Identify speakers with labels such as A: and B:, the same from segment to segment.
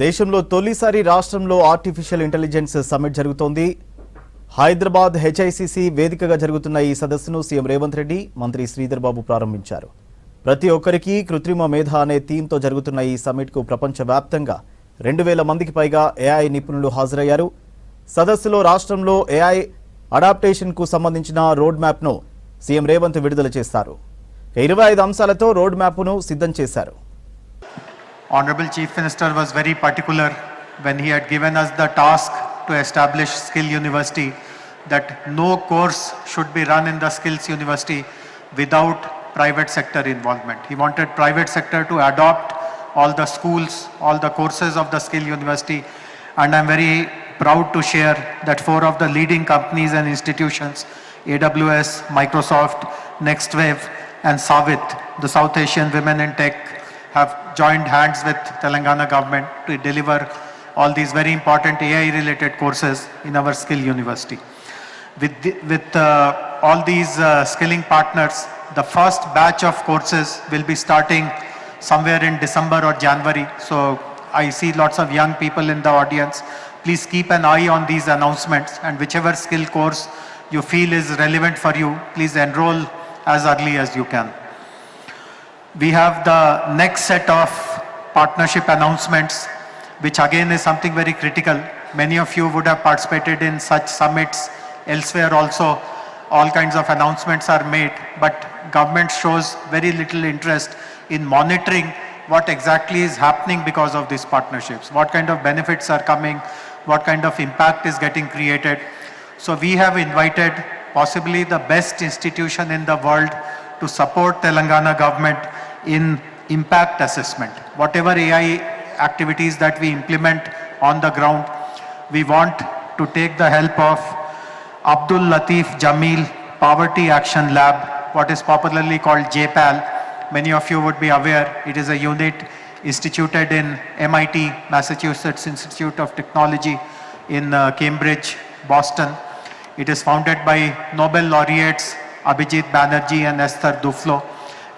A: దేశంలో తొలిసారి రాష్ట్రంలో ఆర్టిఫిషియల్ ఇంటెలిజెన్స్ సమ్మిట్ జరుగుతోంది. హైదరాబాద్ హెచ్ఐసిసి వేదికగా జరుగుతున్న ఈ సదస్సును సీఎం రేవంత్ రెడ్డి, మంత్రి శ్రీధర్ బాబు ప్రారంభించారు. ప్రతి ఒక్కరికి కృత్రిమ మేధ అనే థీమ్తో జరుగుతున్న ఈ సమ్మిట్కు ప్రపంచవ్యాప్తంగా 2000 మందికి పైగా ఏఐ నిపుణులు హాజరయ్యారు. సదస్సులో రాష్ట్రంలో ఏఐ అడాప్టేషన్కు సంబంధించిన రోడ్ మ్యాప్ను సీఎం రేవంత్ విడుదల చేస్తారు. 25 అంశాలతో రోడ్ మ్యాప్ను సిద్ధం చేశారు.
B: Honorable Chief Minister was very particular when he had given us the task to establish Skill University that no course should be run in the Skills University without private sector involvement. He wanted private sector to adopt all the schools, all the courses of the Skill University, and I'm very proud to share that 4 of the leading companies and institutions, AWS, Microsoft, NextWave and Savit, the South Asian Women in Tech, have joined hands with Telangana government to deliver all these very important AI-related courses in our Skill University. With all these skilling partners, the first batch of courses will be starting somewhere in December or January. So I see lots of young people in the audience. Please keep an eye on these announcements, and whichever skill course you feel is relevant for you, please enroll as early as you can. We have the next set of partnership announcements, which again is something very critical. Many of you would have participated in such summits elsewhere also. All kinds of announcements are made, but government shows very little interest in monitoring what exactly is happening because of these partnerships. What kind of benefits are coming, what kind of impact is getting created. So we have invited possibly the best institution in the world to support Telangana government in impact assessment. Whatever AI activities that we implement on the ground, we want to take the help of Abdul Latif Jameel Poverty Action Lab, what is popularly called JPAL. Many of you would be aware, it is a unit instituted in MIT, Massachusetts Institute of Technology in Cambridge, Boston. It is founded by Nobel laureates Abhijit Banerjee and Esther Duflo.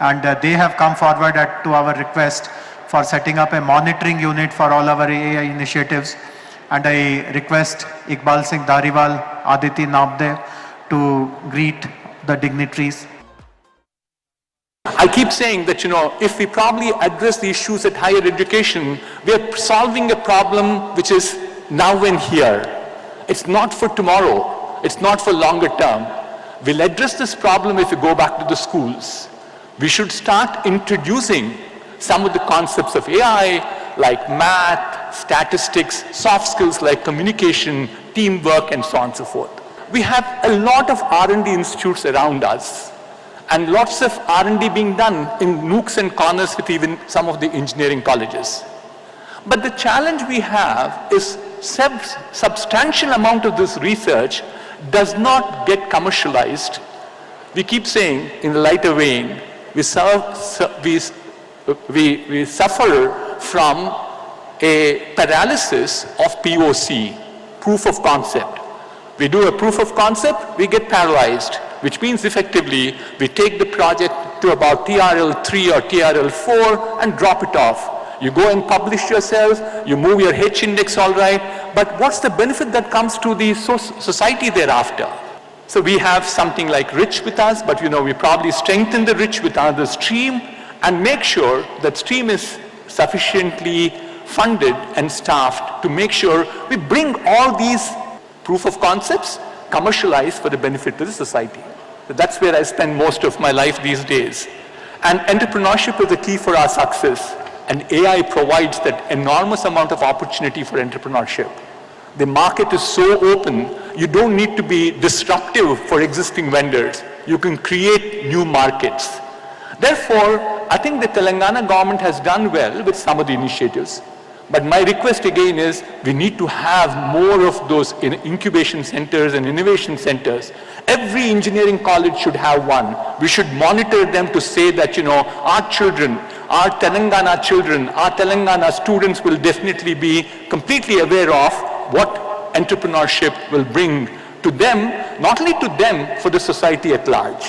B: And they have come forward to our request for setting up a monitoring unit for all our AI initiatives. And I request Iqbal Singh Dhariwal, Aditi Nabde to greet the dignitaries.
C: I keep saying that, if we probably address the issues at higher education, we are solving a problem which is now and here. It's not for tomorrow. It's not for longer term. We'll address this problem if we go back to the schools. We should start introducing some of the concepts of AI, like math, statistics, soft skills like communication, teamwork, and so on and so forth. We have a lot of R&D institutes around us, and lots of R&D being done in nooks and corners with even some of the engineering colleges. But the challenge we have is substantial amount of this research does not get commercialized. We keep saying, in the lighter vein, we suffer from a paralysis of POC, proof of concept. We do a proof of concept, we get paralyzed, which means effectively we take the project to about TRL 3 or TRL 4 and drop it off. You go and publish yourself, you move your H index all right, but what's the benefit that comes to the society thereafter? So we have something like RICH with us, but we probably strengthen the RICH with another stream and make sure that stream is sufficiently funded and staffed to make sure we bring all these proof of concepts commercialized for the benefit of the society. So that's where I spend most of my life these days. And entrepreneurship is the key for our success, and AI provides that enormous amount of opportunity for entrepreneurship. The market is so open, you don't need to be disruptive for existing vendors. You can create new markets. Therefore, I think the Telangana government has done well with some of the initiatives. But my request again is, we need to have more of those incubation centers and innovation centers. Every engineering college should have one. We should monitor them to say that, our children, our Telangana children, our Telangana students will definitely be completely aware of what entrepreneurship will bring to them, not only to them, for the society at large.